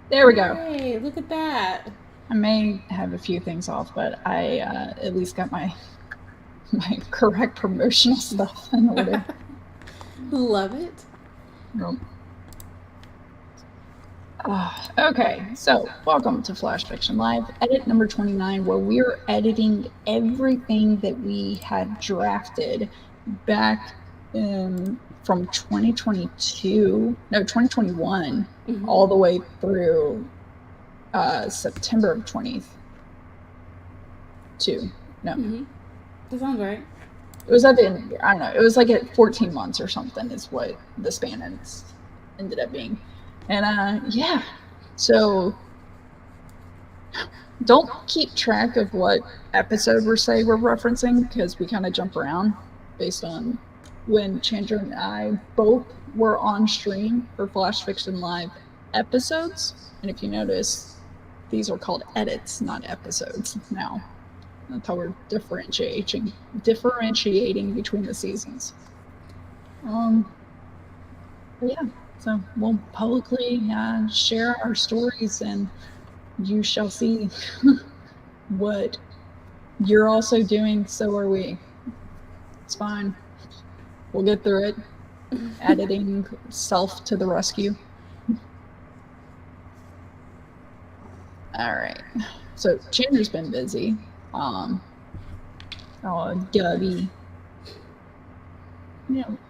There we go. Hey, look at that. I may have a few things off, but I at least got my correct promotional stuff in order. Love it. Nope. Okay, so welcome to Flash Fiction Live, edit number 29, where we're editing everything that we had drafted back from 2021, Mm-hmm. all the way through September of 22. No, Mm-hmm. That sounds right. it was at the end of the year. I don't know. It was like at 14 months or something, is what the span ended up being. And yeah, so don't keep track of what episode we're referencing because we kind of jump around based on when Chandra and I both were on stream for Flash Fiction Live episodes. And if you notice, these are called edits, not episodes now. That's how we're differentiating between the seasons. Um, but yeah, so we'll publicly share our stories, and you shall see what you're also doing. So are we. It's fine. We'll get through it. Editing self to the rescue. All right. So Chandra's been busy. Oh, Gubby.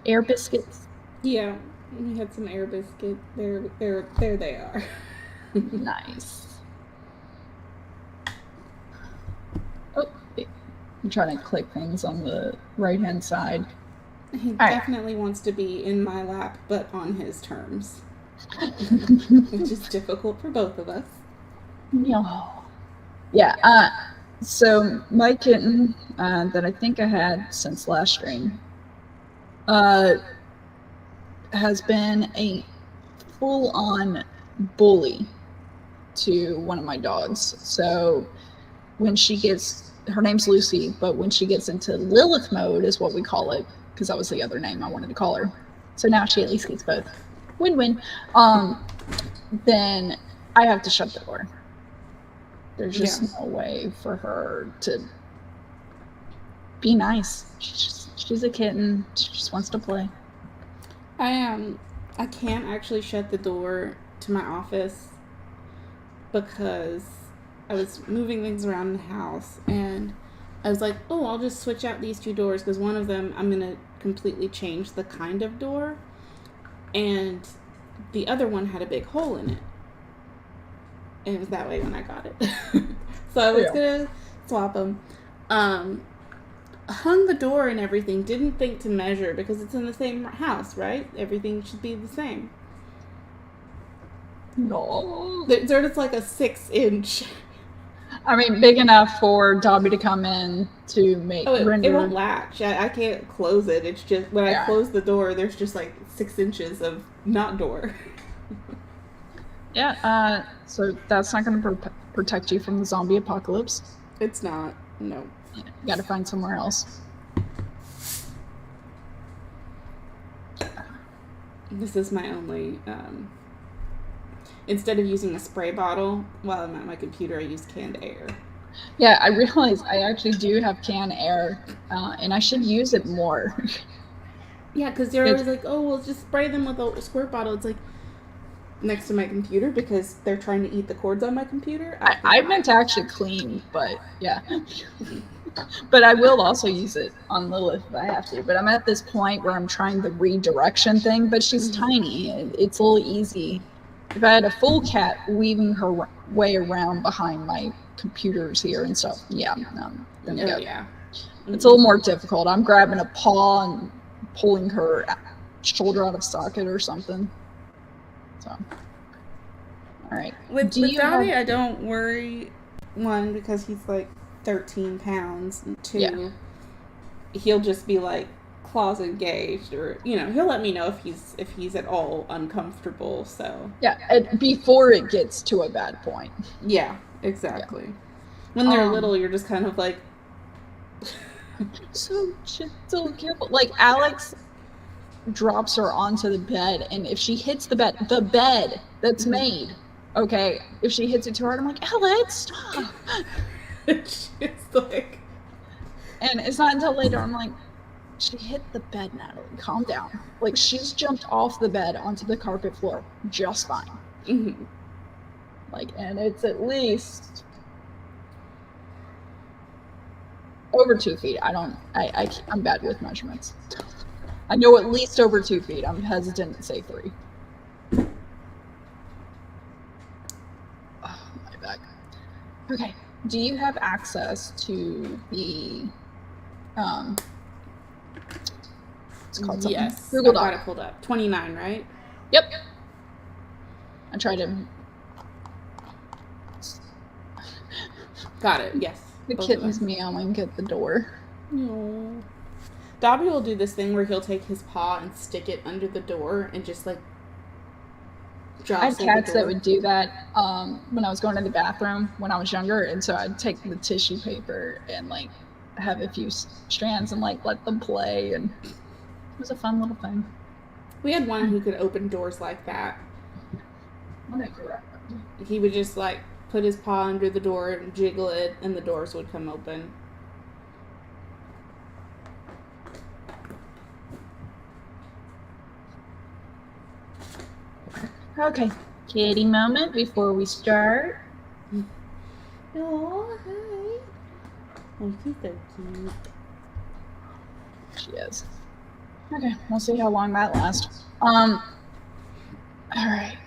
Air biscuits. Yeah, we had some air biscuit. There they are. Nice. Oh, I'm trying to click things on the right hand side. He All right. definitely wants to be in my lap, but on his terms, which is difficult for both of us. Yeah. So my kitten that I think I had since last stream has been a full-on bully to one of my dogs. So when she gets, her name's Lucy, but when she gets into Lilith mode is what we call it, because that was the other name I wanted to call her. So now she at least gets both. Win-win. Then I have to shut the door. There's just no way for her to be nice. She's a kitten. She just wants to play. I can't actually shut the door to my office because I was moving things around in the house and I was like, oh, I'll just switch out these two doors because one of them I'm gonna completely change the kind of door, and the other one had a big hole in it. And it was that way when I got it. So I was gonna swap them. Hung the door and everything, didn't think to measure because it's in the same house, right? Everything should be the same. No. There's just like a 6-inch. I mean, big enough for Dobby to come in to make it won't latch. I can't close it. It's just when I close the door, there's just like 6 inches of not door. Yeah, so that's not going to protect you from the zombie apocalypse. It's not. No. You got to find somewhere else. This is my only. Instead of using a spray bottle while I'm at my computer, I use canned air. Yeah, I realize I actually do have canned air, and I should use it more. Yeah, because they're always like, oh, well, just spray them with a squirt bottle. It's like next to my computer because they're trying to eat the cords on my computer. I meant to actually clean, but yeah. But I will also use it on Lilith if I have to. But I'm at this point where I'm trying the redirection thing, but she's tiny. It's a little easy. If I had a full cat weaving her way around behind my computers here and stuff, yeah. Yeah. It's a little more difficult. I'm grabbing a paw and pulling her shoulder out of socket or something. So, all right. With Dobby, I don't worry. One, because he's like 13 pounds. And two, he'll just be like claws engaged, or he'll let me know if he's at all uncomfortable. So yeah, before it gets to a bad point. Yeah, exactly. Yeah. When they're little, you're just kind of like so careful. Like Alex drops her onto the bed, and if she hits the bed that's made, okay, if she hits it too hard, I'm like, Alex, stop. She's like, And it's not until later I'm like, she hit the bed, Natalie. Calm down. Like, she's jumped off the bed onto the carpet floor just fine. mm-hmm. Like, and it's at least over 2 feet. I'm bad with measurements. I know at least over 2 feet. I'm hesitant to say 3. Oh, my back. Okay. Do you have access to the it's called something? Yes, Google I've Doc. got it pulled up. 29, right? Yep. I tried to. Got it. Yes. The kitten's meowing at the door. No. Dobby will do this thing where he'll take his paw and stick it under the door and just like I had cats that would do that when I was going to the bathroom when I was younger, and so I'd take the tissue paper and like have a few strands and like let them play, and it was a fun little thing. We had one who could open doors like that. He would just like put his paw under the door and jiggle it, and the doors would come open. Okay, kitty moment before we start. Oh, hi. Oh, she's so cute. She is. Okay, we'll see how long that lasts. All right.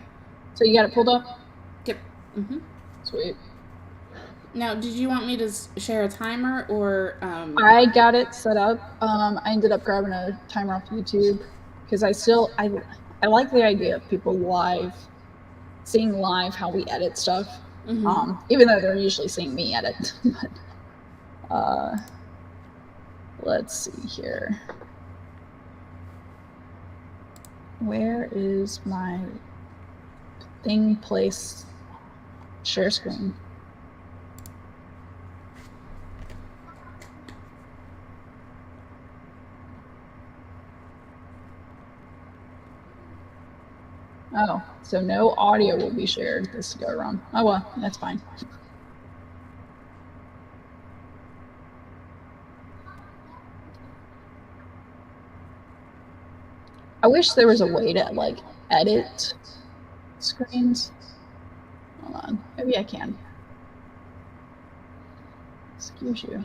So you got it pulled up? Yep. Mm-hmm. Sweet. Now, did you want me to share a timer or? I got it set up. I ended up grabbing a timer off YouTube because I like the idea of people seeing live how we edit stuff. Mm-hmm. Even though they're usually seeing me edit. But, let's see here. Where is my thing place? Share screen. Oh, so no audio will be shared this go around. Oh well, that's fine. I wish there was a way to like edit screens. Hold on, maybe I can. Excuse you.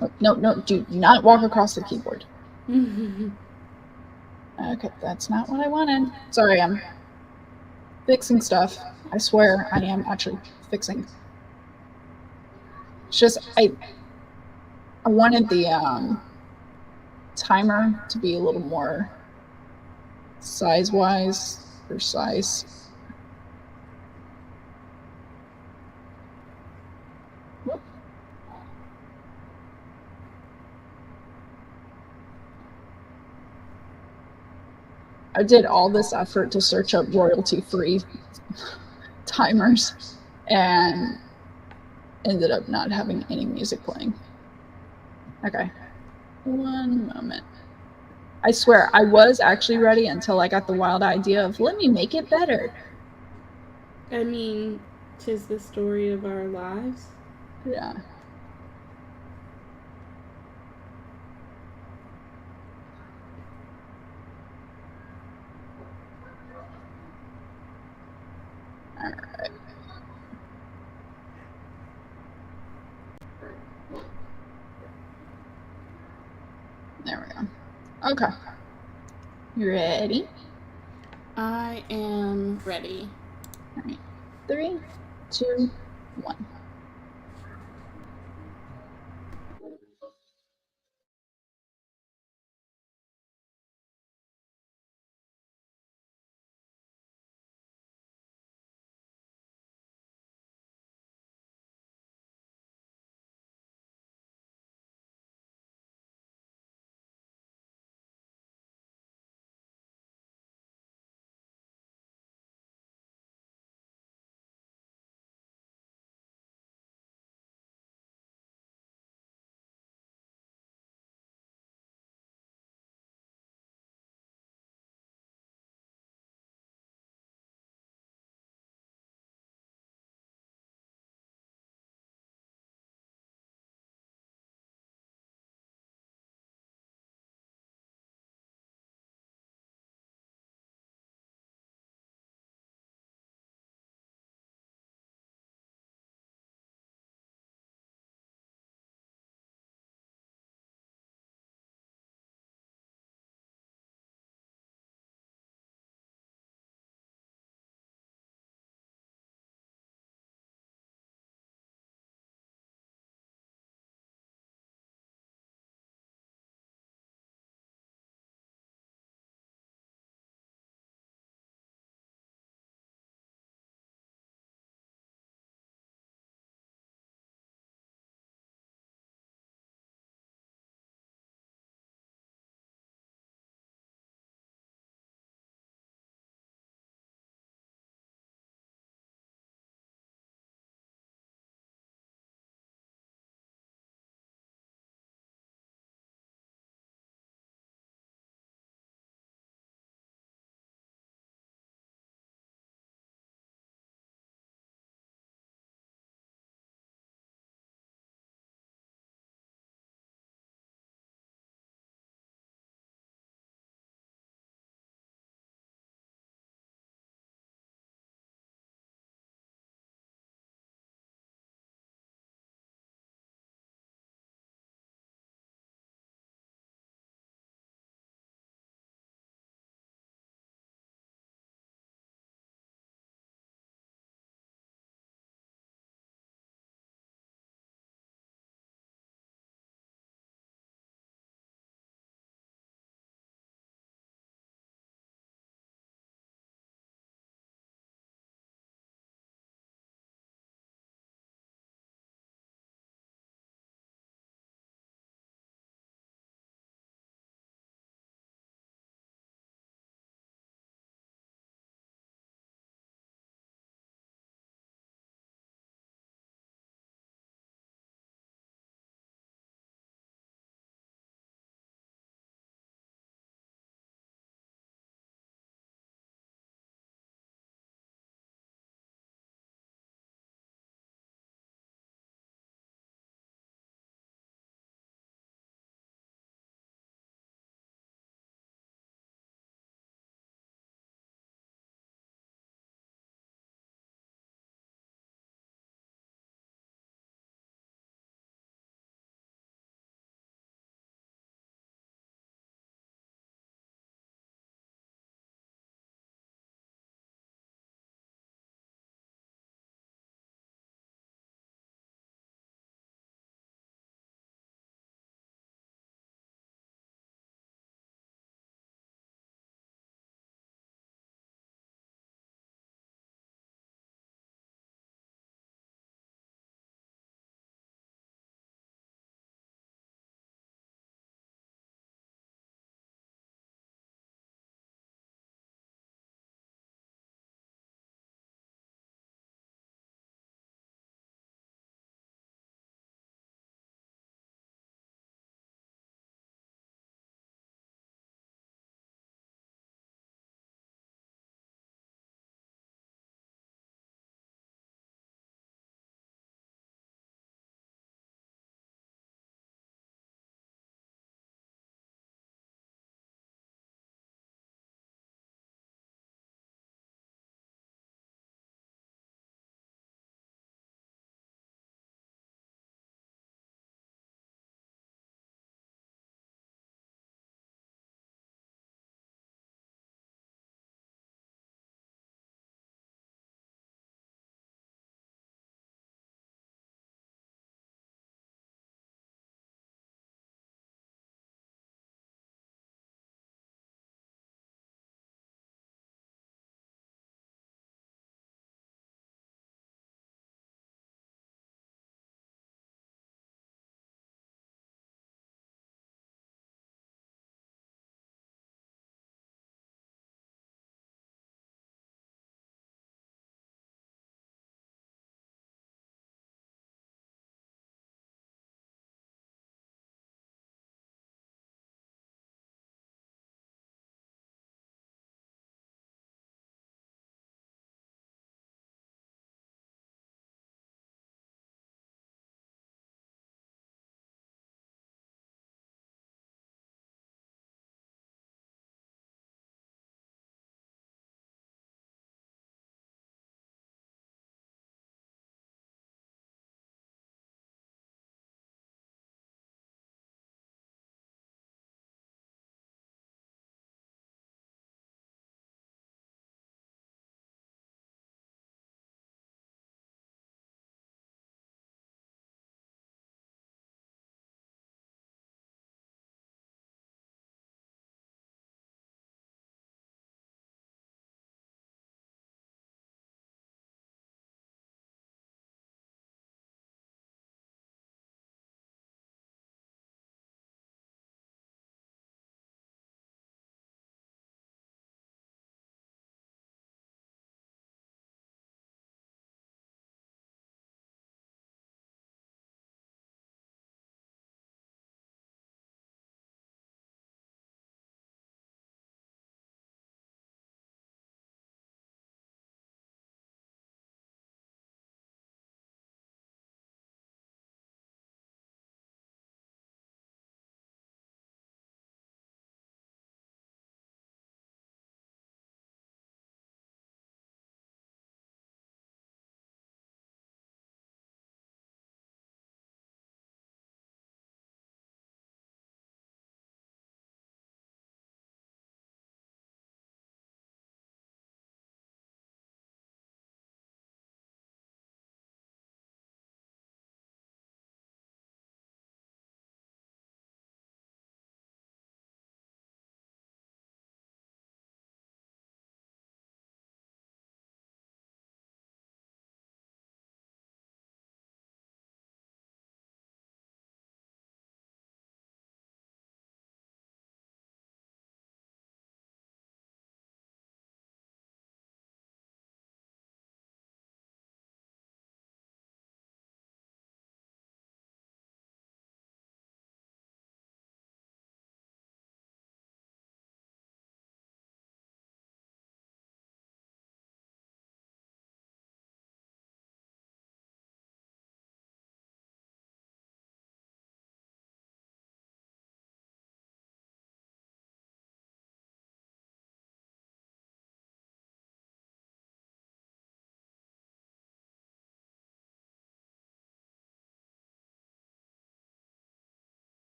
Oh, no, do not walk across the keyboard. Okay, that's not what I wanted. Sorry, I'm fixing stuff. I swear I am actually fixing. It's just I wanted the timer to be a little more size-wise precise. Whoop. I did all this effort to search up royalty-free timers and ended up not having any music playing. Okay, one moment. I swear, I was actually ready until I got the wild idea of, let me make it better. I mean, 'tis the story of our lives. Yeah. All right. There we go. Okay. You ready? I am ready. All right. 3, 2, 1.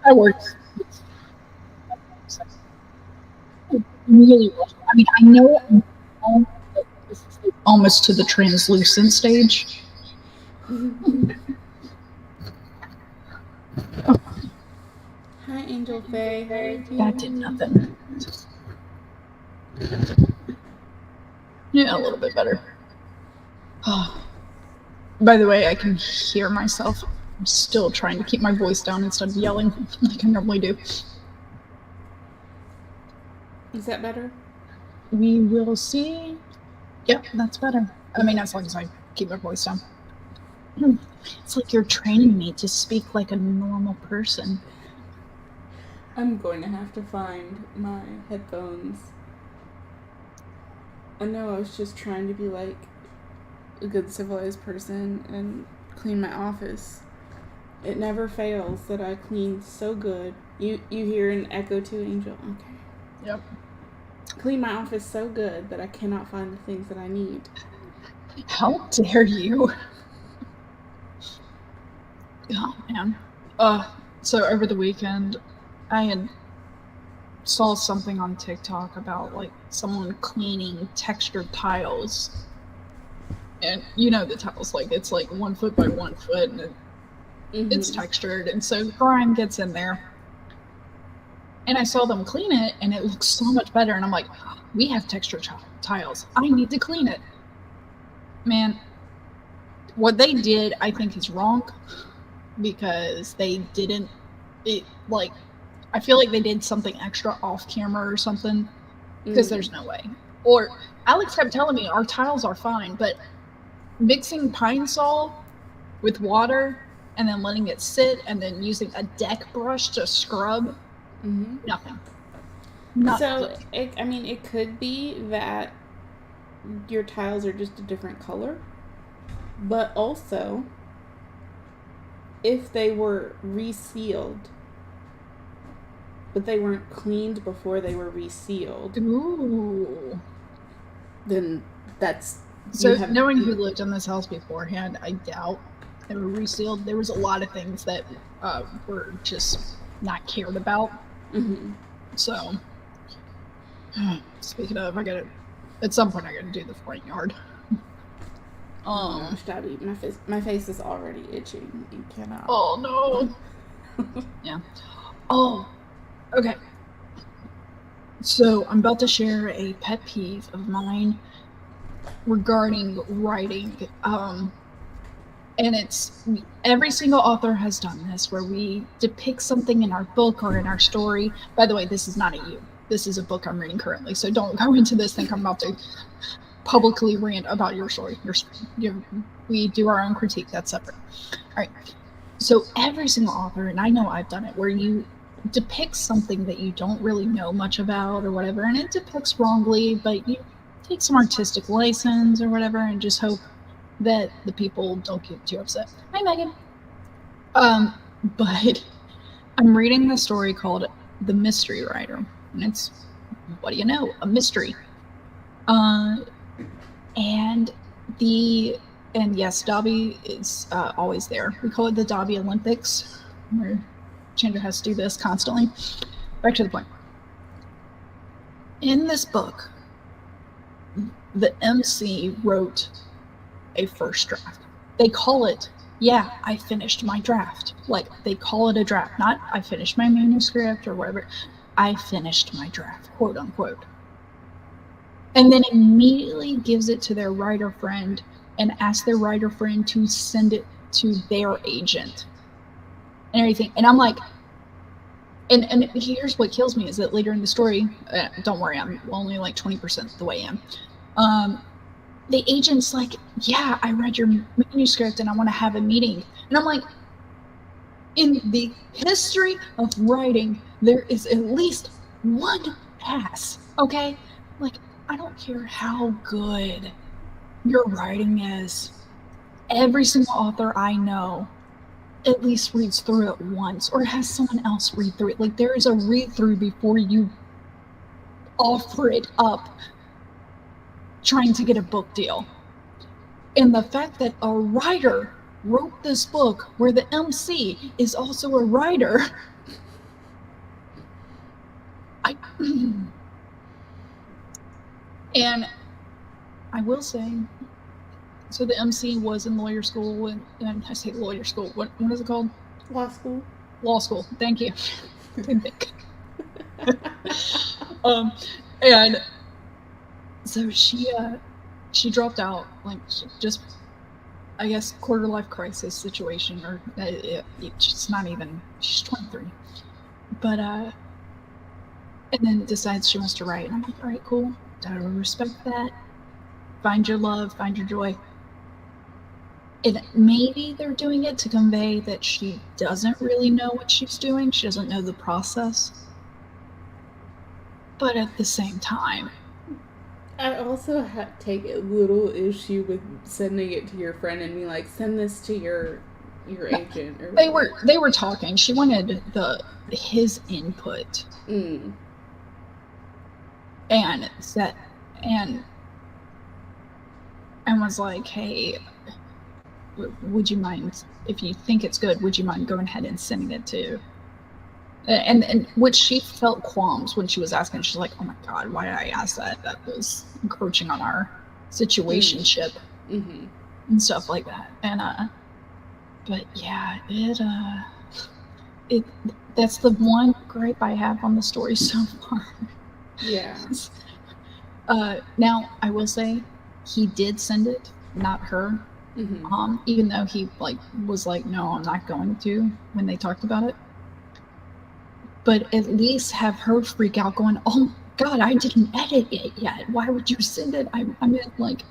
I worked really well. I mean, I know I'm wrong, but this is like almost to the translucent stage. Hi, Angel Faye. How are That did you? nothing. Yeah, a little bit better. By the way, I can hear myself. I'm still trying to keep my voice down instead of yelling like I normally do. Is that better? We will see. Yep, that's better. I mean, as long as I keep my voice down. It's like you're training me to speak like a normal person. I'm going to have to find my headphones. I know I was just trying to be like a good civilized person and clean my office. It never fails that I clean so good. You hear an echo too, Angel? Okay. Yep. Clean my office so good that I cannot find the things that I need. How dare you? Oh man. So over the weekend I had saw something on TikTok about like someone cleaning textured tiles. And you know the tiles, like it's like 1 foot by 1 foot and it's textured, and so grime gets in there. And I saw them clean it and it looks so much better, and I'm like, we have textured tiles. I need to clean it. Man, what they did I think is wrong, because they didn't it like I feel like they did something extra off camera or something, because there's no way. Or Alex kept telling me our tiles are fine, but mixing Pine Sol with water and then letting it sit and then using a deck brush to scrub, nothing. So, it could be that your tiles are just a different color, but also if they were resealed, but they weren't cleaned before they were resealed. Ooh. Then that's... So knowing who lived in this house beforehand, I doubt they were resealed. There was a lot of things that were just not cared about. So, speaking of, at some point I gotta do the front yard. My face is already itching. You cannot. Oh no. Yeah. Oh, okay. So I'm about to share a pet peeve of mine regarding writing. And it's every single author has done this, where we depict something in our book or in our story. By the way, this is not a you. This is a book I'm reading currently, so don't go into this think I'm about to publicly rant about your story. We do our own critique. That's separate. All right. So every single author, and I know I've done it, where you depict something that you don't really know much about or whatever, and it depicts wrongly, but you take some artistic license or whatever and just hope that the people don't get too upset. Hi, Megan. But I'm reading the story called The Mystery Writer, and it's, what do you know, a mystery. And yes, Dobby is always there. We call it the Dobby Olympics, where Chandra has to do this constantly. Back to the point. In this book, the MC wrote a first draft. They call it, yeah, I finished my draft. Like, they call it a draft, not I finished my manuscript or whatever. I finished my draft, quote unquote. And then immediately gives it to their writer friend and asks their writer friend to send it to their agent and everything. And I'm like, and here's what kills me is that later in the story, don't worry, I'm only like 20% the way in. The agent's like, yeah, I read your manuscript and I want to have a meeting. And I'm like, in the history of writing, there is at least one pass, okay? Like, I don't care how good your writing is. Every single author I know at least reads through it once or has someone else read through it. Like, there is a read through before you offer it up trying to get a book deal. And the fact that a writer wrote this book where the MC is also a writer I and I will say, so the MC was in lawyer school, and I say lawyer school. What is it called? Law school. Law school. Thank you. Didn't think. And so she dropped out, like just, I guess, quarter life crisis situation, or it's not even. She's 23, but and then decides she wants to write. And I'm like, all right, cool. Totally respect that. Find your love, find your joy. And maybe they're doing it to convey that she doesn't really know what she's doing. She doesn't know the process. But at the same time, I also take a little issue with sending it to your friend and being like, send this to your agent. Or they were talking. She wanted his input. And said, and was like, hey, would you mind, if you think it's good, would you mind going ahead and sending it to, and which she felt qualms when she was asking. She's like, oh my god, why did I ask that? That was encroaching on our situationship. And stuff like that. And but yeah, it that's the one gripe I have on the story so far. Yeah. Now I will say he did send it, not her. Even though he was like, no, I'm not going to, when they talked about it. But at least have her freak out, going, oh god, I didn't edit it yet. Why would you send it? I mean, like,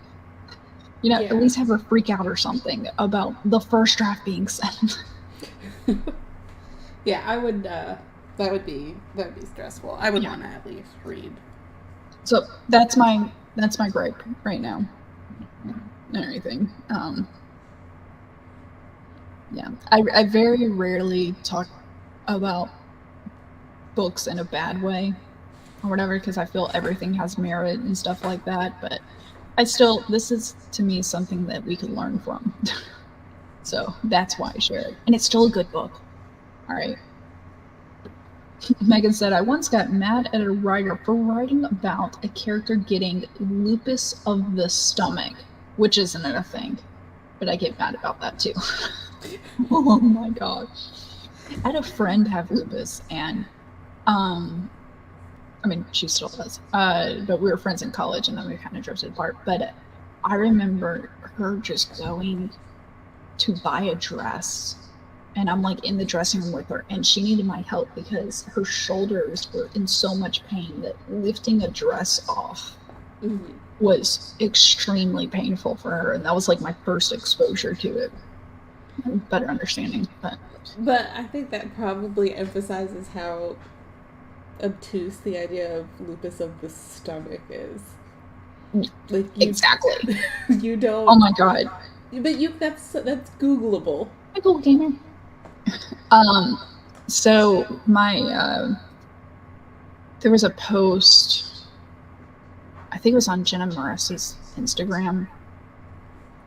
you know, at least have her freak out or something about the first draft being sent. Yeah, I would. That would be stressful. I would want to at least read. So that's my gripe right now. And everything. Yeah, I very rarely talk about books in a bad way or whatever, because I feel everything has merit and stuff like that. But this is to me something that we could learn from. So that's why I share it. And it's still a good book. All right. Megan said, I once got mad at a writer for writing about a character getting lupus of the stomach, which isn't a thing, but I get mad about that too. Oh my god. I had a friend have lupus, and I mean, she still does, but we were friends in college, and then we kind of drifted apart. But I remember her just going to buy a dress, and I'm like in the dressing room with her, and she needed my help because her shoulders were in so much pain that lifting a dress off was extremely painful for her. And that was like my first exposure to it. Better understanding. But I think that probably emphasizes how obtuse the idea of lupus of the stomach is. Like exactly. You don't. Oh my god. But that's Googleable. Hi, Google Gamer. So my there was a post, I think it was on Jenna Morris's Instagram,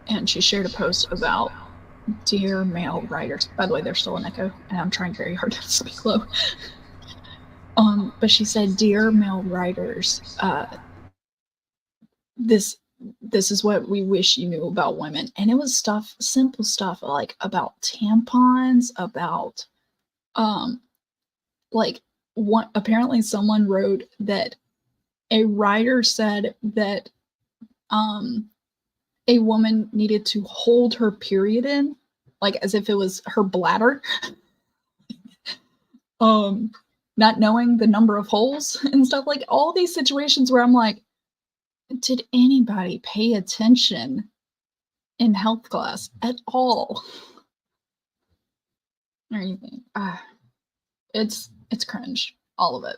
and she shared a post about dear male writers. By the way, there's still an echo, and I'm trying very hard to speak low. But she said, dear male writers, this is what we wish you knew about women. And it was simple stuff, like about tampons, about apparently someone wrote that a writer said that a woman needed to hold her period in, like as if it was her bladder. Not knowing the number of holes and stuff, like all these situations where I'm like, did anybody pay attention in health class at all? Or anything. It's cringe, all of it.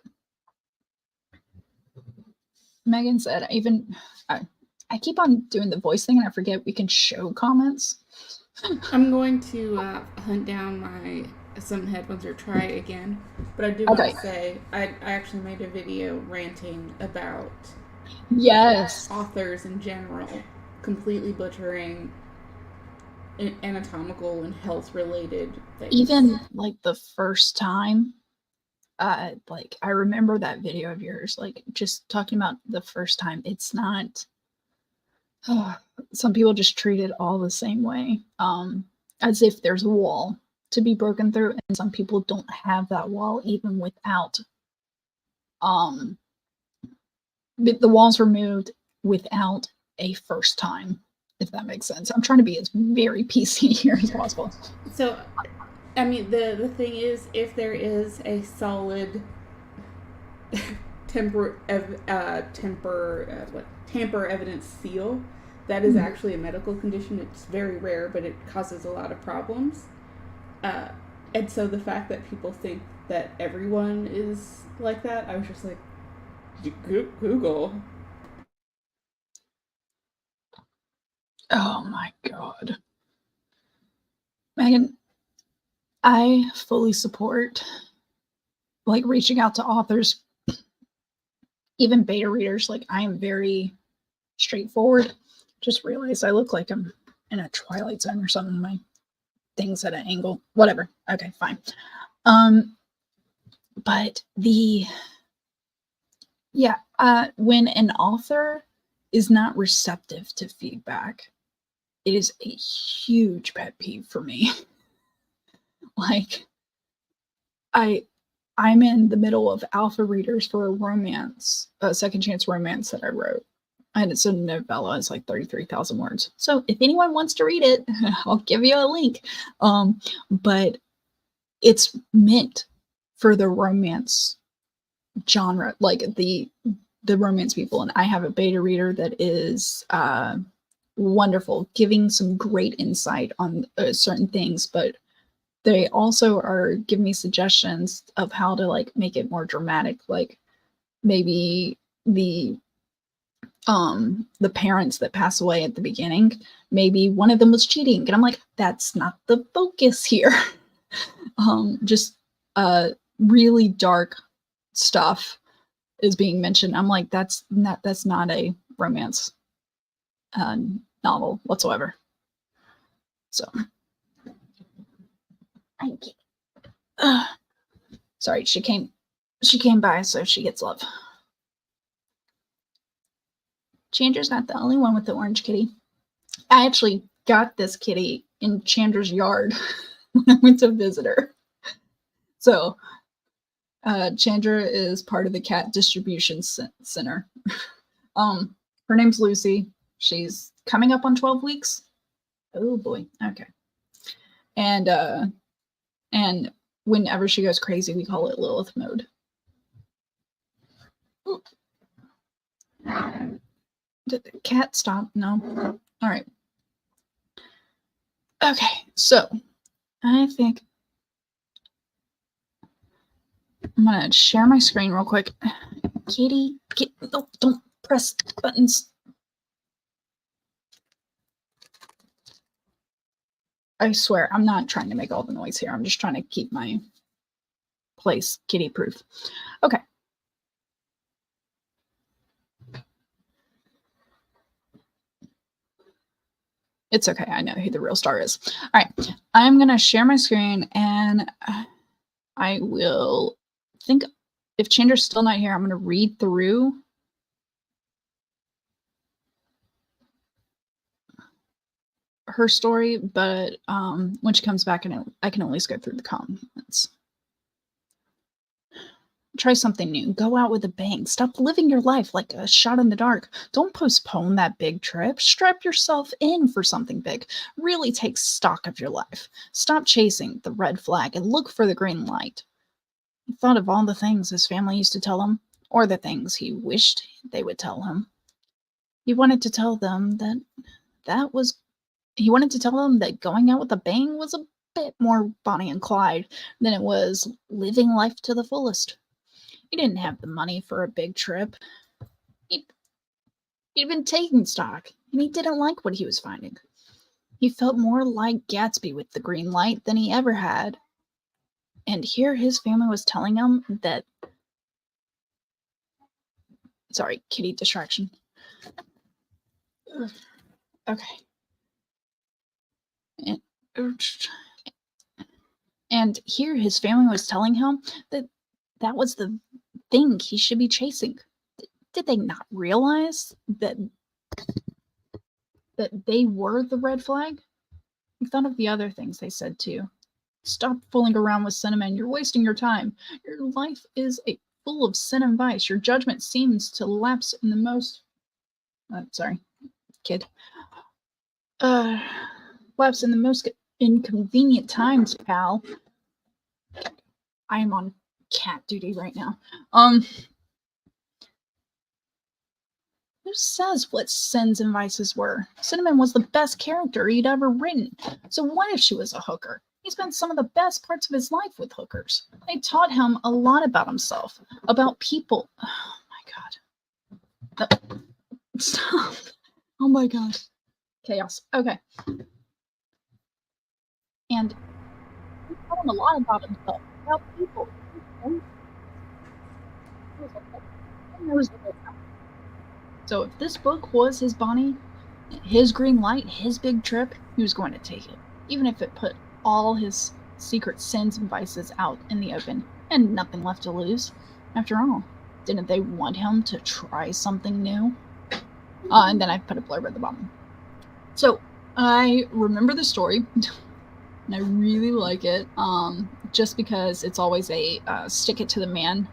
Megan said, I keep on doing the voice thing and I forget we can show comments. I'm going to hunt down some headphones or try again. But I do want to say, I actually made a video ranting about authors in general completely butchering anatomical and health related things. Even like the first time like I remember that video of yours, like just talking about the first time. It's not. Some people just treat it all the same way, as if there's a wall to be broken through, and some people don't have that wall even without um the walls removed without a first time, if that makes sense. I'm trying to be as very PC here as possible. So, I mean, the thing is, if there is a solid tamper evidence seal, that is actually a medical condition. It's very rare, but it causes a lot of problems. Uh, and so the fact that people think that everyone is like that, I was just like, Google. Oh my god. Megan, I fully support like reaching out to authors, even beta readers. Like I am very straightforward. Just realized I look like I'm in a Twilight Zone or something. My thing's at an angle. Whatever. Okay, fine. But when an author is not receptive to feedback, it is a huge pet peeve for me. Like I'm in the middle of alpha readers for a romance, a second chance romance that I wrote. And it's a novella, it's like 33,000 words. So if anyone wants to read it, I'll give you a link. But it's meant for the romance genre, like the romance people. And I have a beta reader that is wonderful, giving some great insight on certain things, but they also are giving me suggestions of how to like make it more dramatic, like maybe the parents that pass away at the beginning, maybe one of them was cheating, and I'm like, that's not the focus here. Just really dark stuff is being mentioned. I'm like, that's not a romance novel whatsoever. So sorry, she came by, so she gets love. Chandra's not the only one with the orange kitty. I actually got this kitty in Chandra's yard when I went to visit her. So Chandra is part of the cat distribution center. Her name's Lucy. She's coming up on 12 weeks. Oh boy. Okay. And whenever she goes crazy, we call it Lilith mode. Ooh. Did the cat stop? No. All right. Okay, so I think I'm gonna share my screen real quick. Kitty, don't press buttons. I swear, I'm not trying to make all the noise here. I'm just trying to keep my place kitty proof. Okay. It's okay. I know who the real star is. All right. I'm going to share my screen, and I will think if Chandra's still not here, I'm going to read through her story, but when she comes back, I can always go through the comments. Try something new. Go out with a bang. Stop living your life like a shot in the dark. Don't postpone that big trip. Strap yourself in for something big. Really take stock of your life. Stop chasing the red flag and look for the green light. He thought of all the things his family used to tell him, or the things he wished they would tell him. He wanted to tell them that going out with a bang was a bit more Bonnie and Clyde than it was living life to the fullest. He didn't have the money for a big trip. He'd been taking stock, and he didn't like what he was finding. He felt more like Gatsby with the green light than he ever had. And here his family was telling him that... Sorry, kitty distraction. Okay. And here his family was telling him that that was the thing he should be chasing. Did they not realize that they were the red flag? I thought of the other things they said too. Stop fooling around with cinnamon. You're wasting your time. Your life is full of sin and vice. Your judgment seems to lapse in the most. Sorry, kid. Lapse in the most inconvenient times, pal. I am on cat duty right now. Who says what sins and vices were? Cinnamon was the best character he'd ever written. So what if she was a hooker? He spent some of the best parts of his life with hookers. They taught him a lot about himself, about people. Oh my god. Stop. Oh my god. Chaos. Okay. And he taught him a lot about himself, about people. So if this book was his Bonnie, his green light, his big trip, he was going to take it. Even if it put all his secret sins and vices out in the open and nothing left to lose. After all, didn't they want him to try something new? And then I put a blurb at the bottom. So I remember the story and I really like it, just because it's always a stick it to the man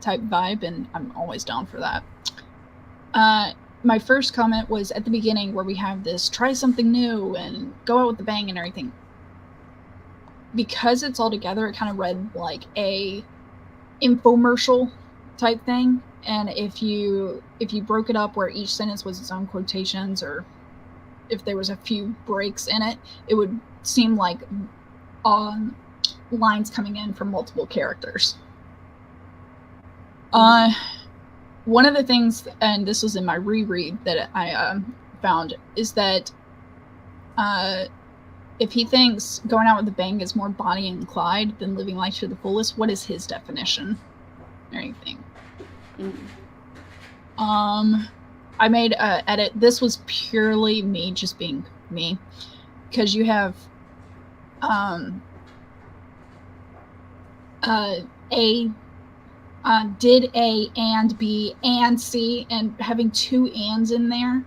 type vibe, and I'm always down for that. My first comment was at the beginning where we have this try something new and go out with the bang and everything. Because it's all together, it kind of read like a infomercial type thing. And if you broke it up where each sentence was its own quotations, or if there was a few breaks in it, it would seem like lines coming in from multiple characters. One of the things, and this was in my reread that I found, is that if he thinks going out with a bang is more Bonnie and Clyde than living life to the fullest, what is his definition or anything? I made an edit. This was purely me just being me, because you have did A and B and C, and having two ands in there,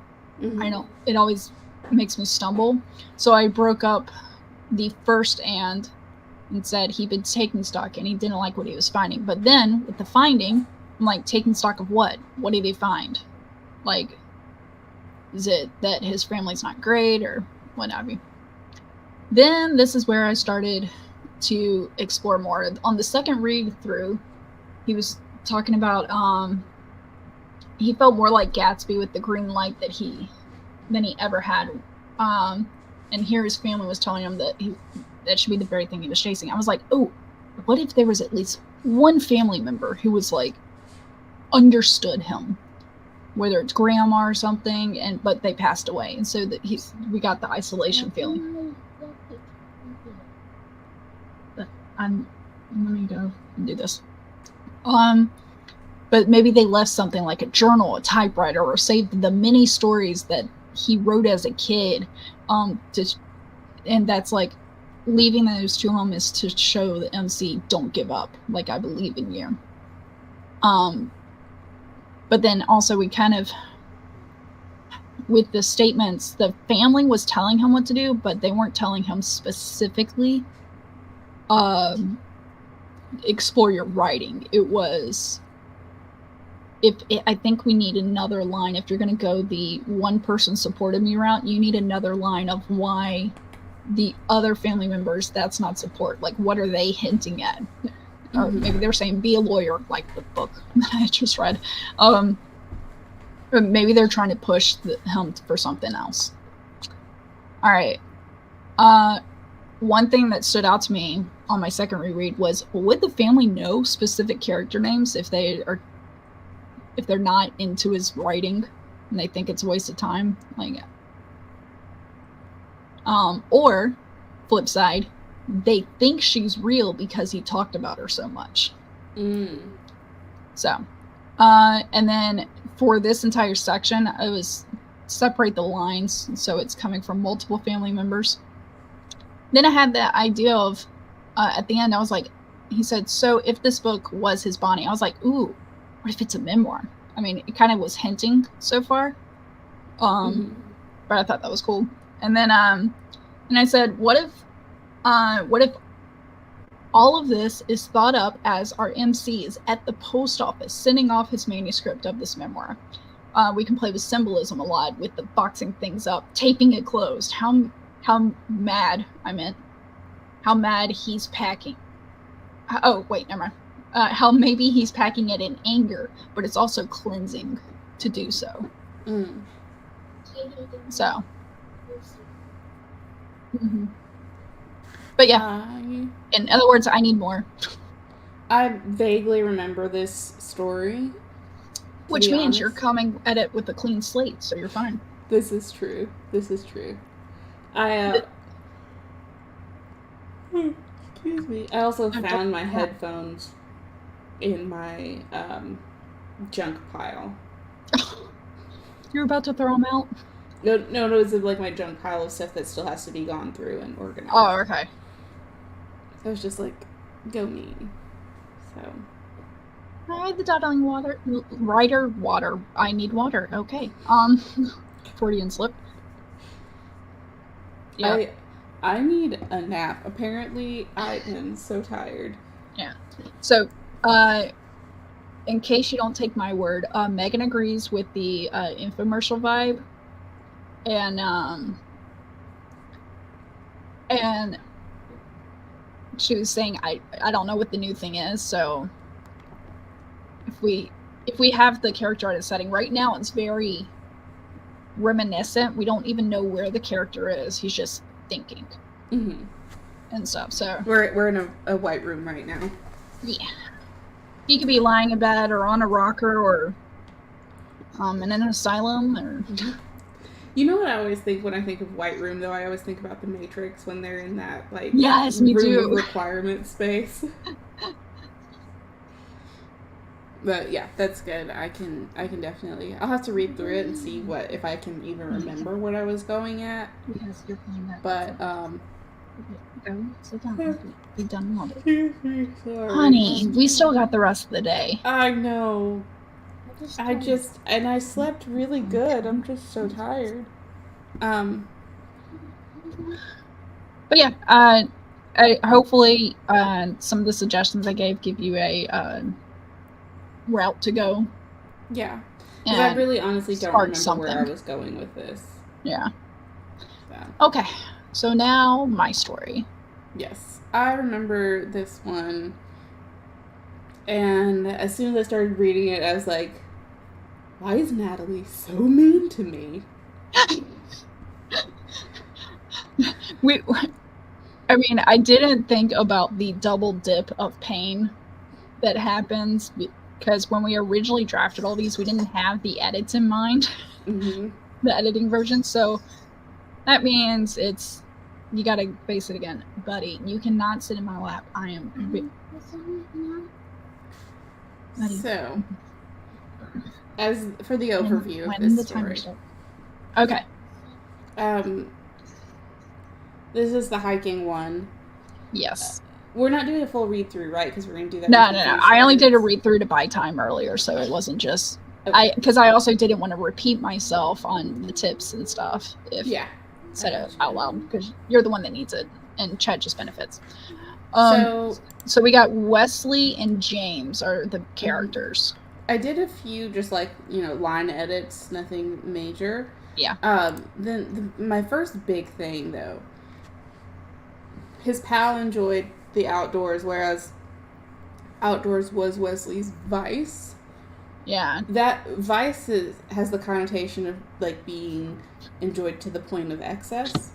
I know it always makes me stumble. So I broke up the first and said he'd been taking stock and he didn't like what he was finding. But then with the finding, I'm like, taking stock of what? What did he find? Like, is it that his family's not great or what have you? Then this is where I started to explore more. On the second read through, he was talking about he felt more like Gatsby with the green light than he ever had. And here his family was telling him that should be the very thing he was chasing. I was like, oh, what if there was at least one family member who was like understood him, whether it's grandma or something, but they passed away, and so that we got the isolation feeling. But let me go and do this. But maybe they left something like a journal, a typewriter, or saved the many stories that he wrote as a kid. And that's like leaving those to him is to show the MC, don't give up. Like, I believe in you. But then also we kind of, with the statements, the family was telling him what to do, but they weren't telling him specifically, explore your writing. It was, I think we need another line. If you're going to go the one person supported me route, you need another line of why the other family members, that's not support. Like, what are they hinting at? Or maybe they're saying be a lawyer, like the book that I just read. Or maybe they're trying to push him for something else. All right. One thing that stood out to me on my second reread was, would the family know specific character names if they're not into his writing and they think it's a waste of time? Like, or flip side, they think she's real because he talked about her so much. So, and then for this entire section, I was separate the lines so it's coming from multiple family members. Then I had the idea of, at the end, I was like, he said, so if this book was his Bonnie, I was like, ooh, what if it's a memoir? I mean, it kind of was hinting so far. But I thought that was cool. And then and I said, what if all of this is thought up as our MC is at the post office sending off his manuscript of this memoir? We can play with symbolism a lot with the boxing things up, taping it closed. How mad he's packing. Oh, wait, never mind. How maybe he's packing it in anger, but it's also cleansing to do so. So. But yeah, in other words, I need more. I vaguely remember this story. Which means you're coming at it with a clean slate, so you're fine. This is true. Excuse me. I also found my headphones in my junk pile. You're about to throw them out? No, it's like my junk pile of stuff that still has to be gone through and organized. Oh, okay. I was just like, go me. So. I had the dotting water. I need water. Okay. Freudian slip. Yeah. I need a nap. Apparently, I am so tired. Yeah. So, in case you don't take my word, Megan agrees with the infomercial vibe, and she was saying I don't know what the new thing is, so if we have the character artist setting right now, it's very reminiscent. We don't even know where the character is. He's just thinking and stuff. So we're in a white room right now. Yeah, he could be lying in bed or on a rocker or in an asylum or. You know what I always think when I think of white room, though? I always think about the Matrix when they're in that yes, me too. requirement space. But yeah, that's good. I can definitely. I'll have to read through it and see if I can even remember what I was going at. Yes, you're playing that. But go sit down. Be done all day. Sorry. Honey, we still got the rest of the day. I know. I slept really good. I'm just so tired. But yeah, hopefully some of the suggestions I gave give you a route to go. Yeah, because I really honestly don't remember where I was going with this. Yeah. So. Okay, so now my story. Yes, I remember this one, and as soon as I started reading it, I was like, why is Natalie so mean to me? I didn't think about the double dip of pain that happens because when we originally drafted all these, we didn't have the edits in mind, the editing version. So that means you got to face it again. Buddy, you cannot sit in my lap. I am. Buddy. So, as for the overview of this story. Okay. This is the hiking one. Yes. We're not doing a full read through, right? Because we're going to do that. No. I only did a read through to buy time earlier, so it wasn't just. Okay. Because I also didn't want to repeat myself on the tips and stuff. Said it out loud because you're the one that needs it, and Chad just benefits. So we got Wesley and James are the characters. I did a few just line edits, nothing major. Yeah. Then my first big thing though, his pal enjoyed the outdoors, whereas outdoors was Wesley's vice. Yeah. That vice has the connotation of being enjoyed to the point of excess.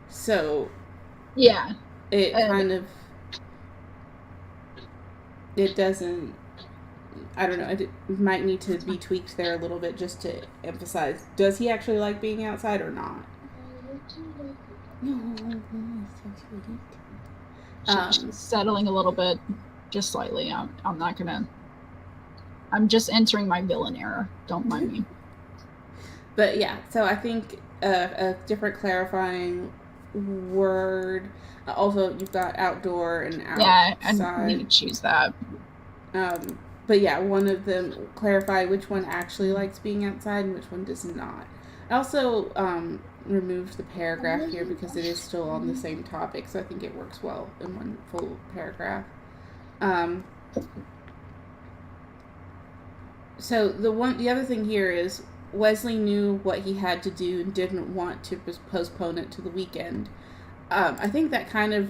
So. Yeah. It it doesn't. I don't know. It might need to be tweaked there a little bit just to emphasize. Does he actually like being outside or not? She's settling a little bit, just slightly. I'm not gonna. I'm just entering my villain era. Don't mind me. But yeah, so I think a different clarifying word. Also, you've got outdoor and Yeah, outside. I need to choose that. But yeah, one of them clarify which one actually likes being outside and which one does not. I also removed the paragraph here because it is still on the same topic, so I think it works well in one full paragraph. So the other thing here is Wesley knew what he had to do and didn't want to postpone it to the weekend. I think that kind of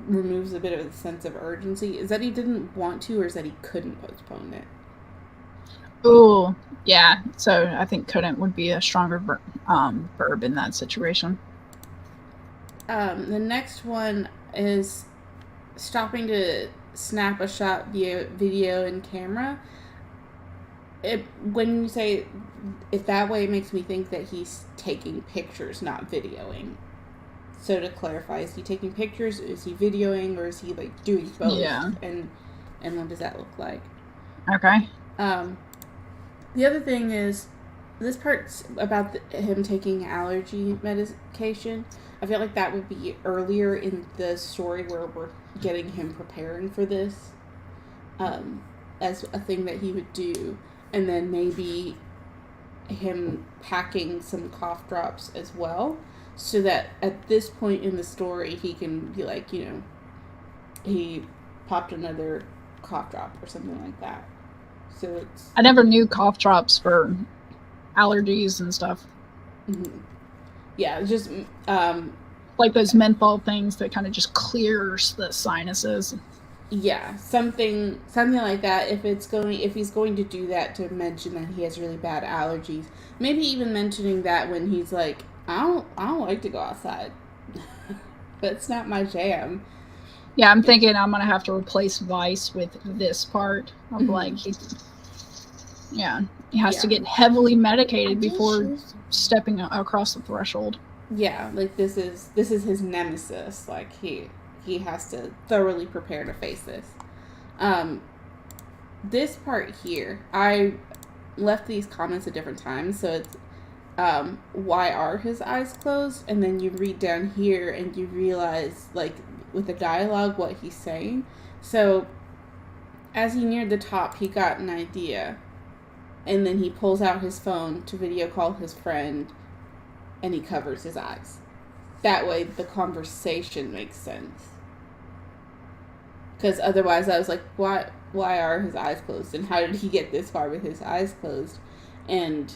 removes a bit of a sense of urgency. Is that he didn't want to, or is that he couldn't postpone it? Oh, yeah. So I think couldn't would be a stronger verb in that situation. The next one is stopping to snap a shot via video and camera. When you say it that way, it makes me think that he's taking pictures, not videoing. So to clarify, is he taking pictures? Is he videoing, or is he like doing both? Yeah. And what does that look like? Okay. The other thing is this part's about him taking allergy medication. I feel like that would be earlier in the story where we're getting him preparing for this as a thing that he would do. And then maybe him packing some cough drops as well, so that at this point in the story he can be like, he popped another cough drop or something like that. So it's... I never knew cough drops for allergies and stuff. Mm-hmm. Yeah, just like those menthol things that kind of just clears the sinuses. Yeah, something like that. If he's going to do that, to mention that he has really bad allergies, maybe even mentioning that when he's like, I don't like to go outside. That's not my jam. Yeah, I'm thinking I'm gonna have to replace Vice with this part of like he has to get heavily medicated before stepping across the threshold. Yeah, like this is his nemesis. Like he has to thoroughly prepare to face this. This part here, I left these comments at different times, so it's why are his eyes closed? And then you read down here and you realize, like, with the dialogue, what he's saying. So as he neared the top, he got an idea, and then he pulls out his phone to video call his friend, and he covers his eyes. That way the conversation makes sense. Because otherwise I was like, why are his eyes closed? And how did he get this far with his eyes closed? And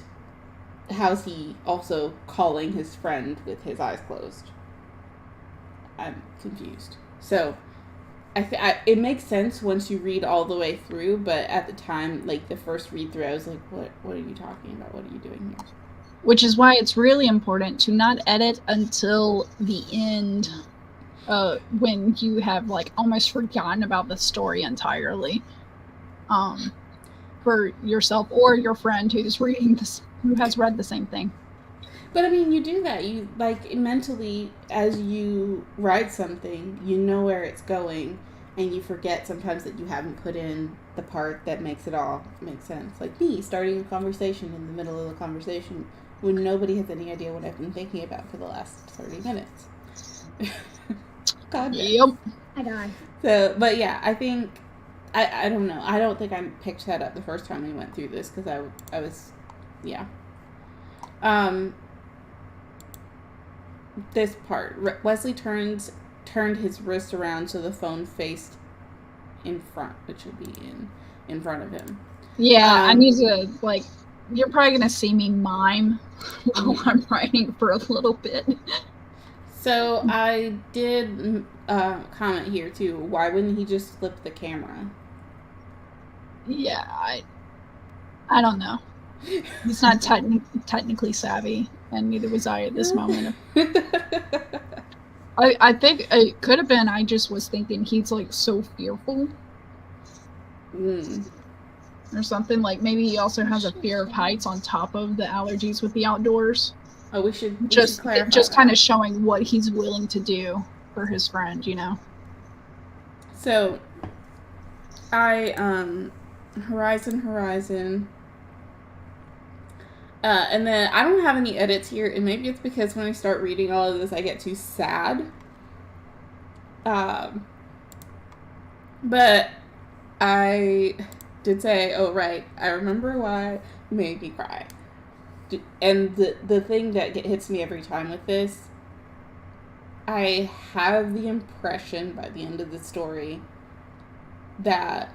how's he also calling his friend with his eyes closed? I'm confused. So it makes sense once you read all the way through, but at the time, like the first read through, I was like, what are you talking about? What are you doing here? Which is why it's really important to not edit until the end, when you have like almost forgotten about the story entirely, for yourself or your friend who's reading this, who has read the same thing. But I mean, you do that. You like mentally, as you write something, you know where it's going, and you forget sometimes that you haven't put in the part that makes it all make sense. Like me starting a conversation in the middle of the conversation when nobody has any idea what I've been thinking about for the last 30 minutes. God. Yep. I died. So, but yeah, I think I don't know. I don't think I picked that up the first time we went through this because I was, yeah. This part, Wesley turned his wrist around so the phone faced in front, which would be in front of him. Yeah, I need to, like, you're probably gonna see me mime while I'm writing for a little bit. So I did comment here too. Why wouldn't he just flip the camera? Yeah, I don't know. He's not technically savvy, and neither was I at this moment. I think it could have been I just was thinking he's like so fearful. Or something, like maybe he also has a fear of heights on top of the allergies with the outdoors. Oh, we should clarify just kind of showing what he's willing to do for his friend, you know. So Horizon. And then I don't have any edits here, and maybe it's because when I start reading all of this, I get too sad. But I did say, oh, right, I remember why it made me cry. And the thing that hits me every time with this, I have the impression by the end of the story that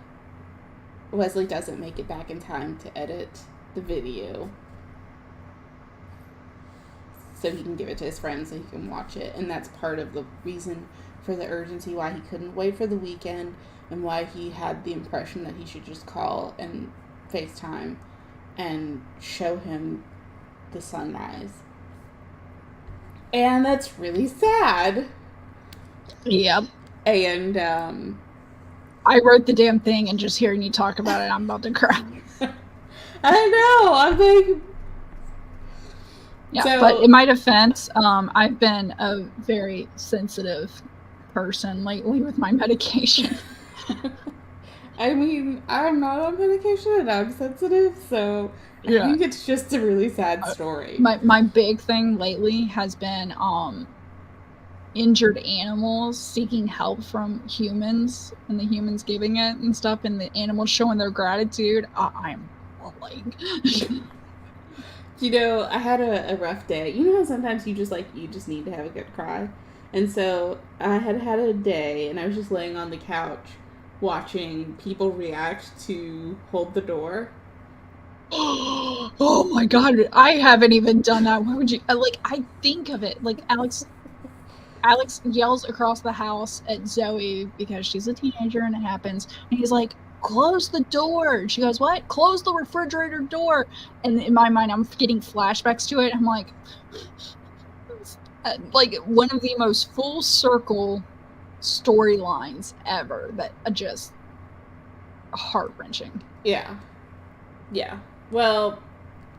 Wesley doesn't make it back in time to edit the video so he can give it to his friends so he can watch it. And that's part of the reason for the urgency, why he couldn't wait for the weekend, and why he had the impression that he should just call and FaceTime and show him the sunrise. And that's really sad. Yep. And I wrote the damn thing, and just hearing you talk about it, I'm about to cry. I know. I'm like, yeah. So, but in my defense, I've been a very sensitive person lately with my medication. I mean, I'm not on medication and I'm sensitive, so I think it's just a really sad story. My big thing lately has been injured animals seeking help from humans, and the humans giving it and stuff, and the animals showing their gratitude. I'm like, you know, I had a rough day. You know how sometimes you just need to have a good cry? And so I had a day, and I was just laying on the couch watching people react to Hold the Door. Oh my god, I haven't even done that. Why would you? I think of it. Like, Alex yells across the house at Zoe because she's a teenager and it happens. And he's like, close the door. She goes, what? Close the refrigerator door. And in my mind, I'm getting flashbacks to it. I'm like one of the most full circle storylines ever that are just heart-wrenching. Yeah. Yeah. Well,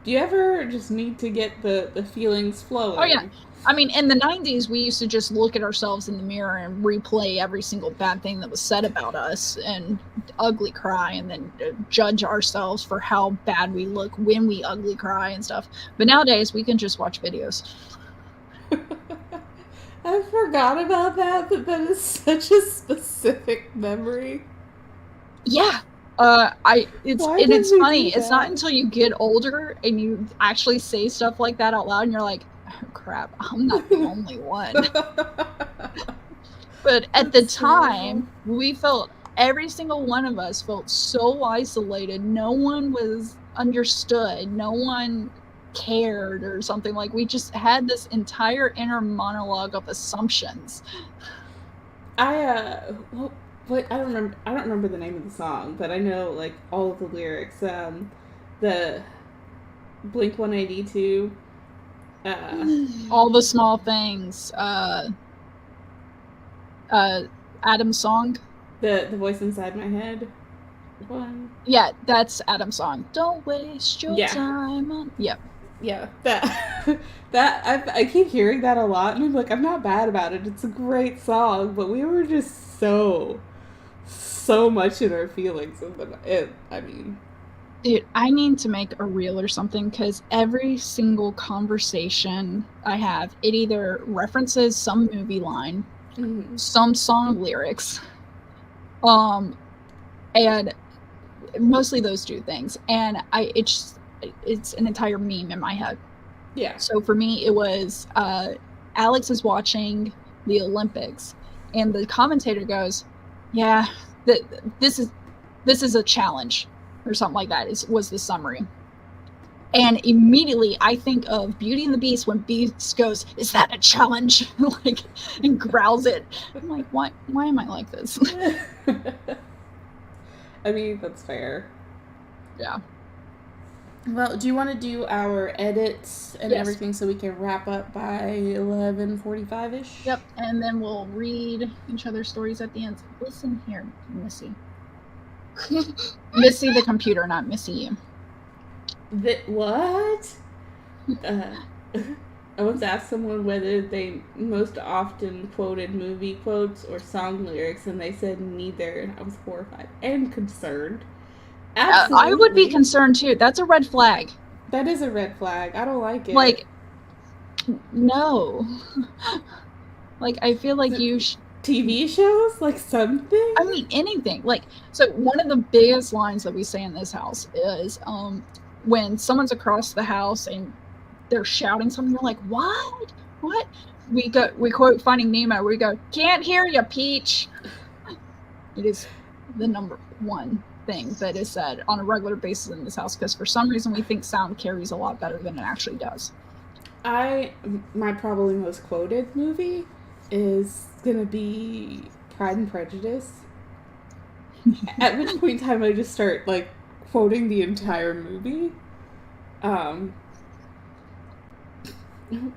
do you ever just need to get the feelings flowing? Oh, yeah. I mean, in the 90s, we used to just look at ourselves in the mirror and replay every single bad thing that was said about us and ugly cry, and then judge ourselves for how bad we look when we ugly cry and stuff. But nowadays, we can just watch videos. I forgot about that is such a specific memory. Yeah. It's funny. It's not until you get older and you actually say stuff like that out loud and you're like, oh, crap, I'm not the only one. But at the time, every single one of us felt so isolated. No one was understood. No one cared or something. Like, we just had this entire inner monologue of assumptions. I don't remember the name of the song, but I know like all of the lyrics. The Blink 182. All the small things. Adam's song. The voice inside my head. One. Yeah, that's Adam's song. Don't waste your time on. Yep. Yeah, I keep hearing that a lot, and I'm like, I'm not bad about it. It's a great song, but we were just so much in our feelings. Dude, I need to make a reel or something, because every single conversation I have, it either references some movie line, some song lyrics, and mostly those two things. And it's an entire meme in my head. Yeah. So for me, it was Alex is watching the Olympics, and the commentator goes, "Yeah, this is a challenge," or something like that. Was the summary. And immediately I think of Beauty and the Beast when Beast goes, "Is that a challenge?" and growls it. I'm like, why am I like this? I mean, that's fair. Yeah. Well, do you want to do our edits and everything so we can wrap up by 11:45-ish? Yep, and then we'll read each other's stories at the end. Listen here, Missy. Missy the computer, not Missy you. What? I once asked someone whether they most often quoted movie quotes or song lyrics, and they said neither, and I was horrified and concerned. I would be concerned too. That's a red flag. That is a red flag. I don't like it. Like, no. Like, I feel like you TV shows? Like something? I mean, anything. Like, so one of the biggest lines that we say in this house is when someone's across the house and they're shouting something, we're like, what? What? We quote Finding Nemo, we go, can't hear you, Peach. It is the number one thing that is said on a regular basis in this house, because for some reason we think sound carries a lot better than it actually does. My probably most quoted movie is gonna be Pride and Prejudice. At which point in time I just start like quoting the entire movie.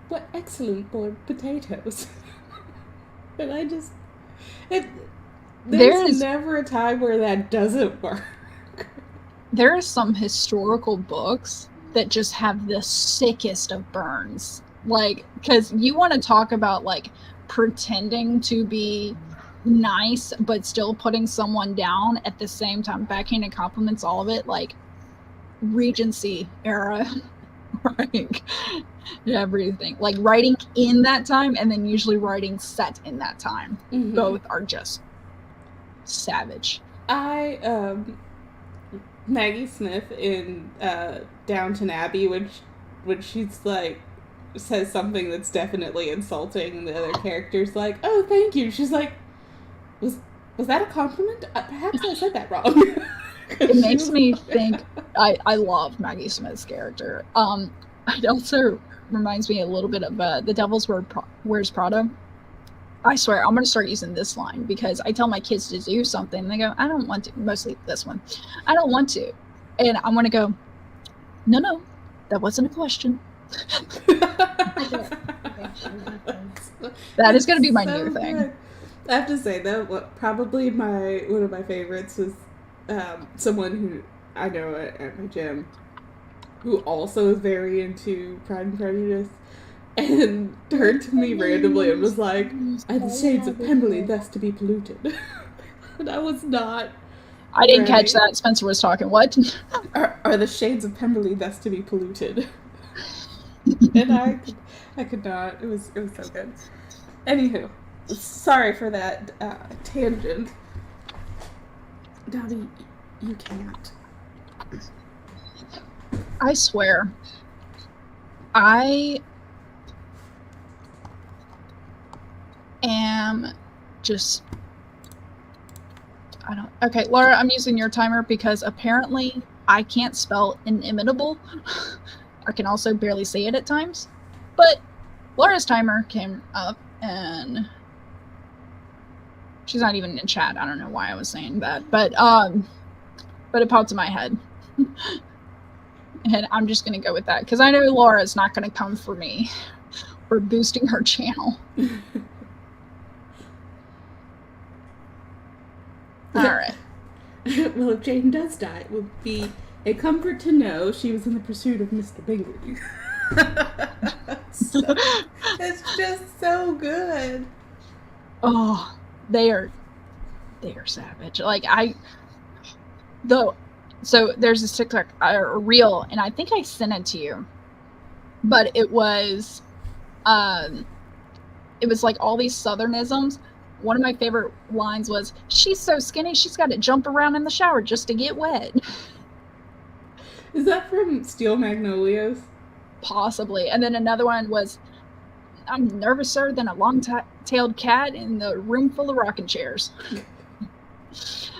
What excellent boiled potatoes. And I just there's never a time where that doesn't work. There are some historical books that just have the sickest of burns. Like, because you want to talk about, like, pretending to be nice, but still putting someone down at the same time, backhanded compliments, all of it, like, Regency era, like, everything. Like, writing in that time, and then usually writing set in that time. Mm-hmm. Both are just savage. Maggie Smith in Downton Abbey, when she's like says something that's definitely insulting, and the other character's like, "Oh, thank you." She's like, "Was that a compliment? Perhaps I said that wrong." It makes me think. I love Maggie Smith's character. It also reminds me a little bit of The Devil's Wears Prada. I swear, I'm going to start using this line, because I tell my kids to do something, and they go, I don't want to. Mostly this one. I don't want to. And I'm going to go, no, that wasn't a question. That is going to be my new thing. I have to say, that probably one of my favorites was someone who I know at my gym who also is very into Pride and Prejudice, and turned to me randomly and was like, "Are the shades of Pemberley thus to be polluted?" And I was not. I didn't catch that. Spencer was talking. What? Are the shades of Pemberley thus to be polluted? And I could not. It was so good. Anywho, sorry for that tangent. Dottie, you can't. I swear, I am just, okay, Laura, I'm using your timer because apparently I can't spell inimitable. I can also barely say it at times, but Laura's timer came up and she's not even in chat. I don't know why I was saying that, but it popped in my head. And I'm just going to go with that because I know Laura's not going to come for me for boosting her channel. All right. Well, if Jane does die, it would be a comfort to know she was in the pursuit of Mr. Bingley. It's just so good. Oh, they are savage. Like so there's this TikTok a reel, and I think I sent it to you, but it was like all these Southernisms. One of my favorite lines was, "She's so skinny, she's got to jump around in the shower just to get wet." Is that from Steel Magnolias? Possibly. And then another one was, "I'm nervouser than a long-tailed cat in the room full of rocking chairs."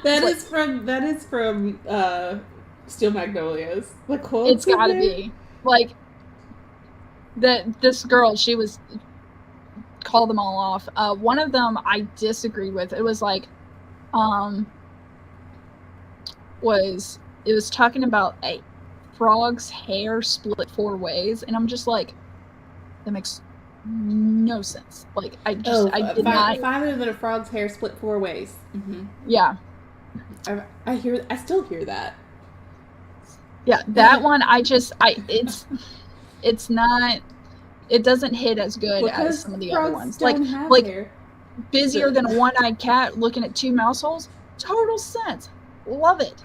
That is from Steel Magnolias. The quote. It's got to be like this girl. She was call them all off. One of them I disagreed with. It was like, it was talking about a frog's hair split 4 ways, and I'm just like, that makes no sense. Like I did not. Farther than a frog's hair split 4 ways. Mm-hmm. Yeah. I still hear that. Yeah, that one it's not, it doesn't hit as good as some of the other ones. Like hair. Busier than a one-eyed cat looking at 2 mouse holes. Total sense. Love it.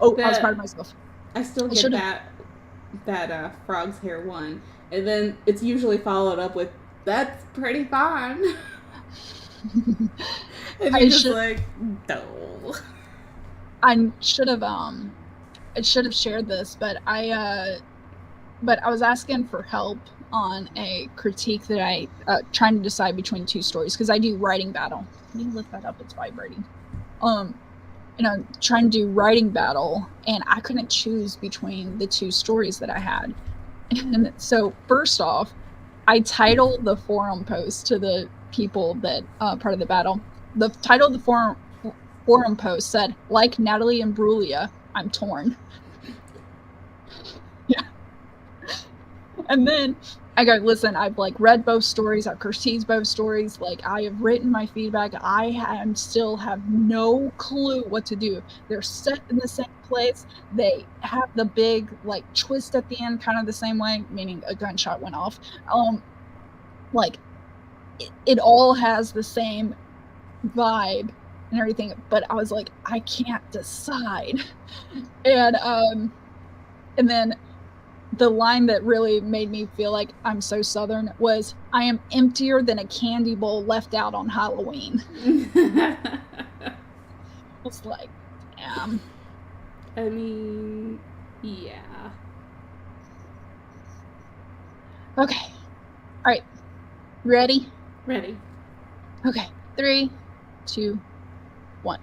Oh, I was proud of myself. I still get that that frog's hair won, and then it's usually followed up with "That's pretty fun," and you're I just should like, "No." I should have shared this, but I was asking for help on a critique that I trying to decide between two stories because I do writing battle. Can you lift that up? It's vibrating. Um, trying to do writing battle, and I couldn't choose between the two stories that I had. And so, first off, I titled the forum post to the people that part of the battle. The title of the forum post said, "Like Natalie and Brulia, I'm torn." Yeah. And then I go, listen, I've like read both stories, I've critiqued both stories, like I have written my feedback. I am still have no clue what to do. They're set in the same place. They have the big like twist at the end, kind of the same way, meaning a gunshot went off. Like it all has the same vibe and everything, but I was like, I can't decide. And then the line that really made me feel like I'm so Southern was, I am emptier than a candy bowl left out on Halloween. It's like, damn. I mean, yeah. Okay. All right. Ready? Ready. Okay. 3, 2, 1.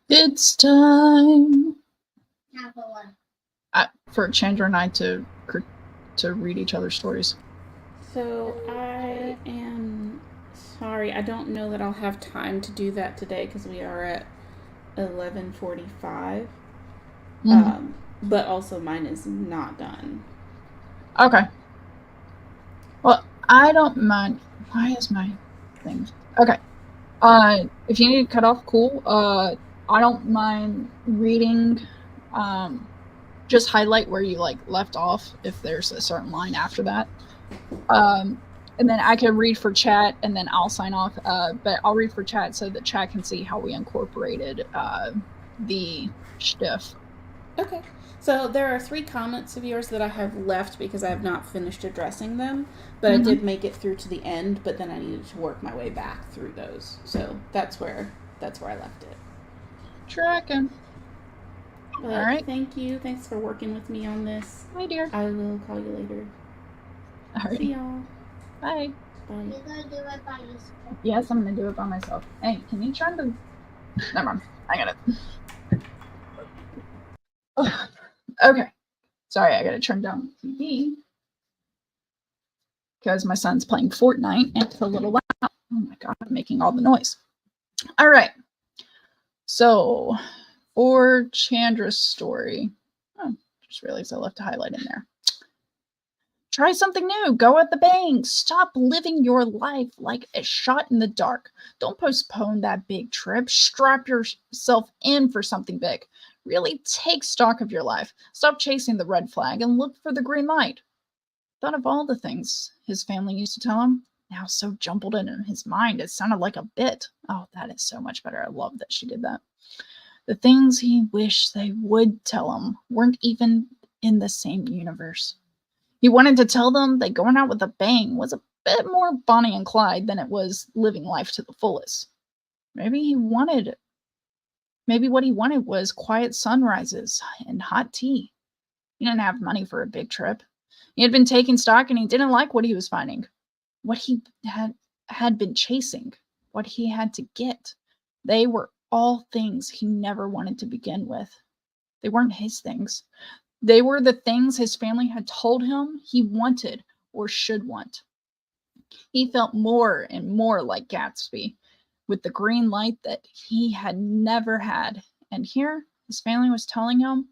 It's time for Chandra and I to read each other's stories. So I am sorry. I don't know that I'll have time to do that today because we are at 11:45. But also mine is not done. Okay. Well, I don't mind. Why is my thing? Okay. If you need to cut off, cool. I don't mind reading. Just highlight where you like left off if there's a certain line after that. And then I can read for chat, and then I'll sign off. But I'll read for chat so that chat can see how we incorporated the stuff. Okay. So there are 3 comments of yours that I have left because I have not finished addressing them, but I did make it through to the end, but then I needed to work my way back through those. So that's where I left it. Tracking. All right. Thank you. Thanks for working with me on this. Hi, dear. I will call you later. All right. See y'all. Bye. Bye. You're gonna do it by yourself. Yes, I'm gonna do it by myself. Hey, can you try to? Never mind. I got it. Okay. Sorry, I gotta turn down the TV because my son's playing Fortnite and it's a little loud. Oh my god, I'm making all the noise. All right. So, for Chandra's story, just realized I left a highlight in there. Try something new. Go at the bang. Stop living your life like a shot in the dark. Don't postpone that big trip. Strap yourself in for something big. Really take stock of your life. Stop chasing the red flag and look for the green light. Thought of all the things his family used to tell him. Now so jumbled in his mind, it sounded like a bit. Oh, that is so much better. I love that she did that. The things he wished they would tell him weren't even in the same universe. He wanted to tell them that going out with a bang was a bit more Bonnie and Clyde than it was living life to the fullest. Maybe what he wanted was quiet sunrises and hot tea. He didn't have money for a big trip. He had been taking stock and he didn't like what he was finding. What he had been chasing, what he had to get. They were all things he never wanted to begin with. They weren't his things. They were the things his family had told him he wanted or should want. He felt more and more like Gatsby, with the green light that he had never had. And here his family was telling him,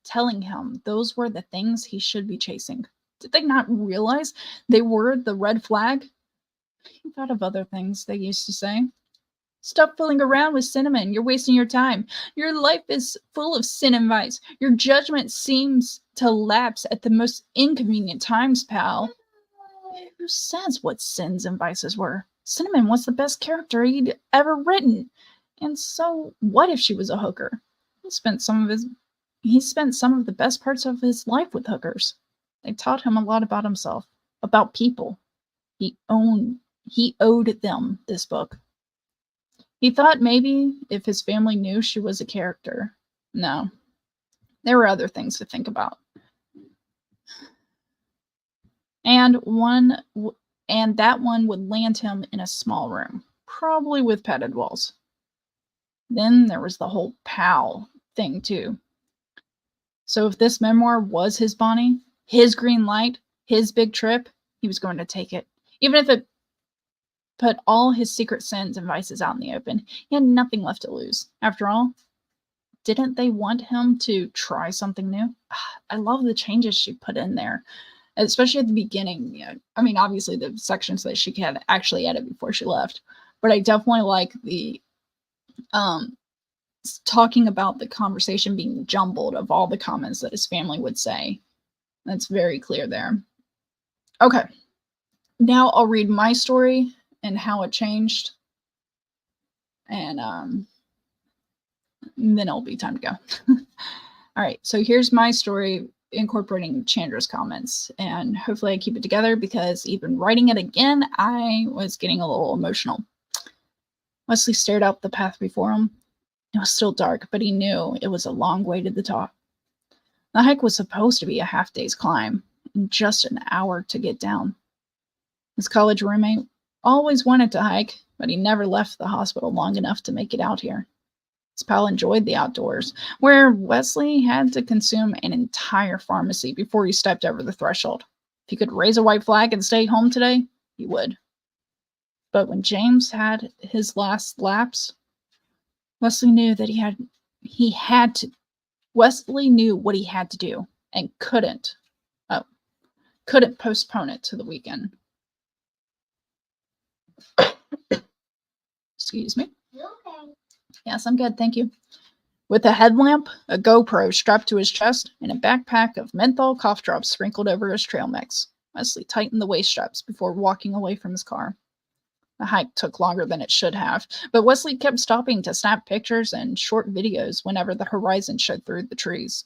telling him those were the things he should be chasing. Did they not realize they were the red flag? He thought of other things they used to say. Stop fooling around with cinnamon. You're wasting your time. Your life is full of sin and vice. Your judgment seems to lapse at the most inconvenient times, pal. Who says what sins and vices were? Cinnamon was the best character he'd ever written. And so what if she was a hooker? He spent some of the best parts of his life with hookers. They taught him a lot about himself, about people. He owed them this book. He thought maybe if his family knew she was a character. No. There were other things to think about. And that one would land him in a small room, probably with padded walls. Then there was the whole pal thing too. So if this memoir was his Bonnie, his green light, his big trip, he was going to take it. Even if it put all his secret sins and vices out in the open, he had nothing left to lose. After all, didn't they want him to try something new? I love the changes she put in there, especially at the beginning. You know, I mean, obviously the sections that she had actually added before she left, but I definitely like the talking about the conversation being jumbled of all the comments that his family would say. That's very clear there. Okay, now I'll read my story and how it changed, and then it'll be time to go. All right, so here's my story incorporating Chandra's comments, and hopefully I keep it together because even writing it again, I was getting a little emotional. Wesley stared out the path before him. It was still dark, but he knew it was a long way to the top. The hike was supposed to be a half-day's climb, and just an hour to get down. His college roommate always wanted to hike. but he never left the hospital long enough to make it out here. His pal enjoyed the outdoors, where Wesley had to consume an entire pharmacy before he stepped over the threshold. If he could raise a white flag and stay home today, he would. But when James had his last lapse, Wesley knew that he had to. Wesley knew what he had to do and couldn't postpone it to the weekend. Excuse me. You okay? Yes, I'm good, thank you. With a headlamp, a GoPro strapped to his chest, and a backpack of menthol cough drops sprinkled over his trail mix, Wesley tightened the waist straps before walking away from his car. The hike took longer than it should have, but Wesley kept stopping to snap pictures and short videos whenever the horizon showed through the trees.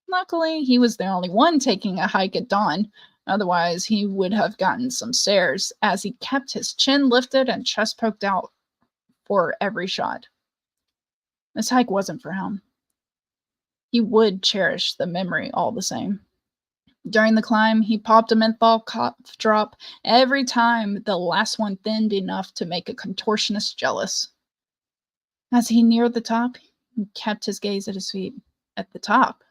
Luckily, he was the only one taking a hike at dawn. Otherwise, he would have gotten some stares as he kept his chin lifted and chest poked out for every shot. This hike wasn't for him. He would cherish the memory all the same. During the climb, he popped a menthol cough drop every time the last one thinned enough to make a contortionist jealous. As he neared the top, he kept his gaze at his feet. At the top,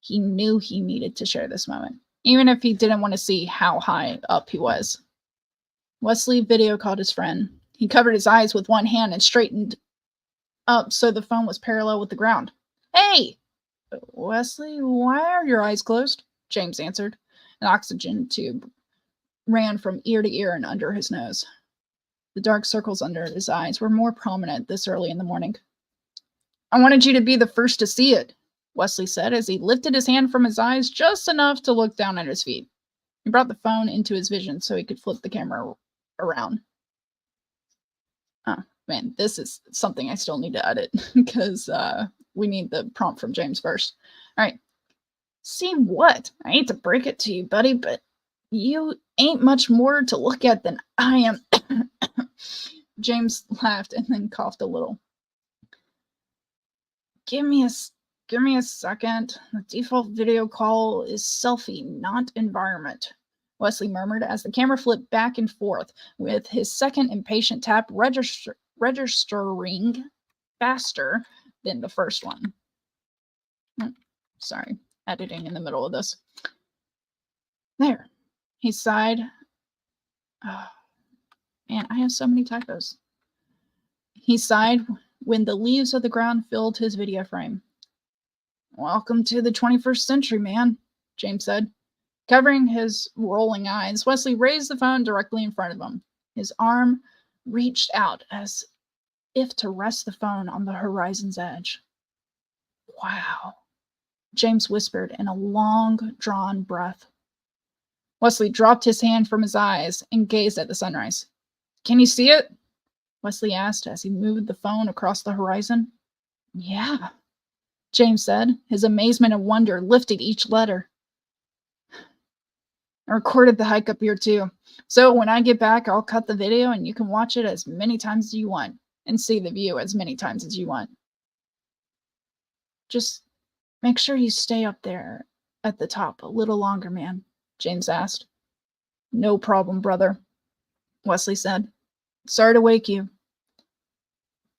he knew he needed to share this moment, even if he didn't want to see how high up he was. Wesley video called his friend. He covered his eyes with one hand and straightened up so the phone was parallel with the ground. "Hey! Wesley, why are your eyes closed?" James answered. An oxygen tube ran from ear to ear and under his nose. The dark circles under his eyes were more prominent this early in the morning. "I wanted you to be the first to see it," Wesley said as he lifted his hand from his eyes just enough to look down at his feet. He brought the phone into his vision so he could flip the camera around. Oh, man, this is something I still need to edit because we need the prompt from James first. All right. "See what? I hate to break it to you, buddy, but you ain't much more to look at than I am." James laughed and then coughed a little. Give me a second. The default video call is selfie, not environment," Wesley murmured as the camera flipped back and forth, with his second impatient tap registering faster than the first one. Sorry, editing in the middle of this. There, he sighed. Oh, man, I have so many typos. He sighed when the leaves of the ground filled his video frame. "Welcome to the 21st century, man," James said. Covering his rolling eyes, Wesley raised the phone directly in front of him. His arm reached out as if to rest the phone on the horizon's edge. "Wow," James whispered in a long-drawn breath. Wesley dropped his hand from his eyes and gazed at the sunrise. "Can you see it?" Wesley asked as he moved the phone across the horizon. "Yeah," James said. His amazement and wonder lifted each letter. "I recorded the hike up here too. So when I get back, I'll cut the video and you can watch it as many times as you want and see the view as many times as you want. Just make sure you stay up there at the top a little longer, man," James asked. "No problem, brother," Wesley said. "Sorry to wake you."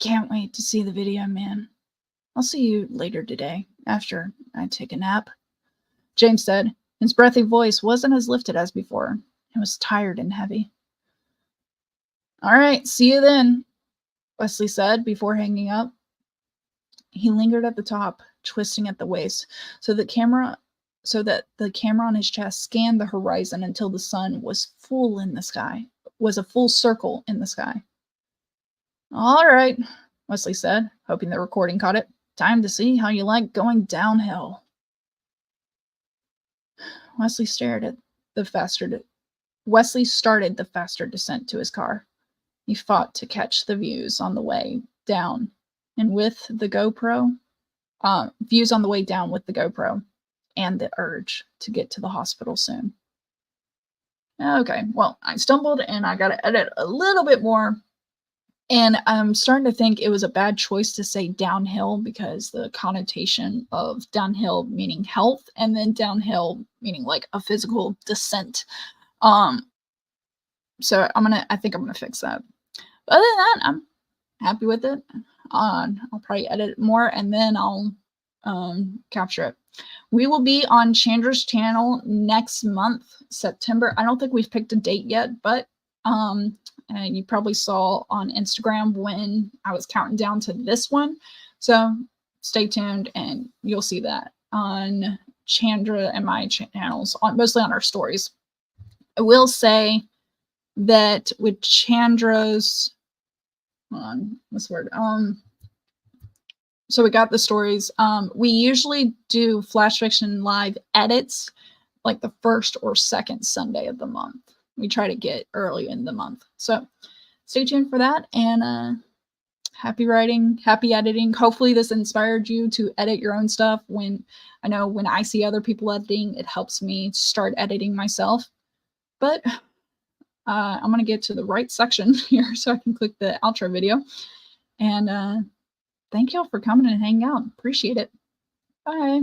"Can't wait to see the video, man. I'll see you later today, after I take a nap," James said. His breathy voice wasn't as lifted as before. It was tired and heavy. "All right, see you then," Wesley said before hanging up. He lingered at the top, twisting at the waist, so that the camera on his chest scanned the horizon until the sun was a full circle in the sky. "All right," Wesley said, hoping the recording caught it. "Time to see how you like going downhill." Wesley started the faster descent to his car. He fought to catch the views on the way down, and with the GoPro, views on the way down with the GoPro, and the urge to get to the hospital soon. Okay, well, I stumbled and I got to edit a little bit more. And I'm starting to think it was a bad choice to say downhill because the connotation of downhill meaning health and then downhill meaning like a physical descent. So I think I'm gonna fix that. But other than that, I'm happy with it. I'll probably edit it more and then I'll capture it. We will be on Chandra's channel next month, September. I don't think we've picked a date yet, but and you probably saw on Instagram when I was counting down to this one. So stay tuned and you'll see that on Chandra and my channels, mostly on our stories. I will say that with Chandra's, hold on, what's the word? So we got the stories. We usually do Flash Fiction Live edits like the first or second Sunday of the month. We try to get early in the month. So stay tuned for that, and happy writing, happy editing. Hopefully this inspired you to edit your own stuff. When I see other people editing, it helps me start editing myself. But I'm going to get to the right section here so I can click the outro video. And thank y'all for coming and hanging out. Appreciate it. Bye.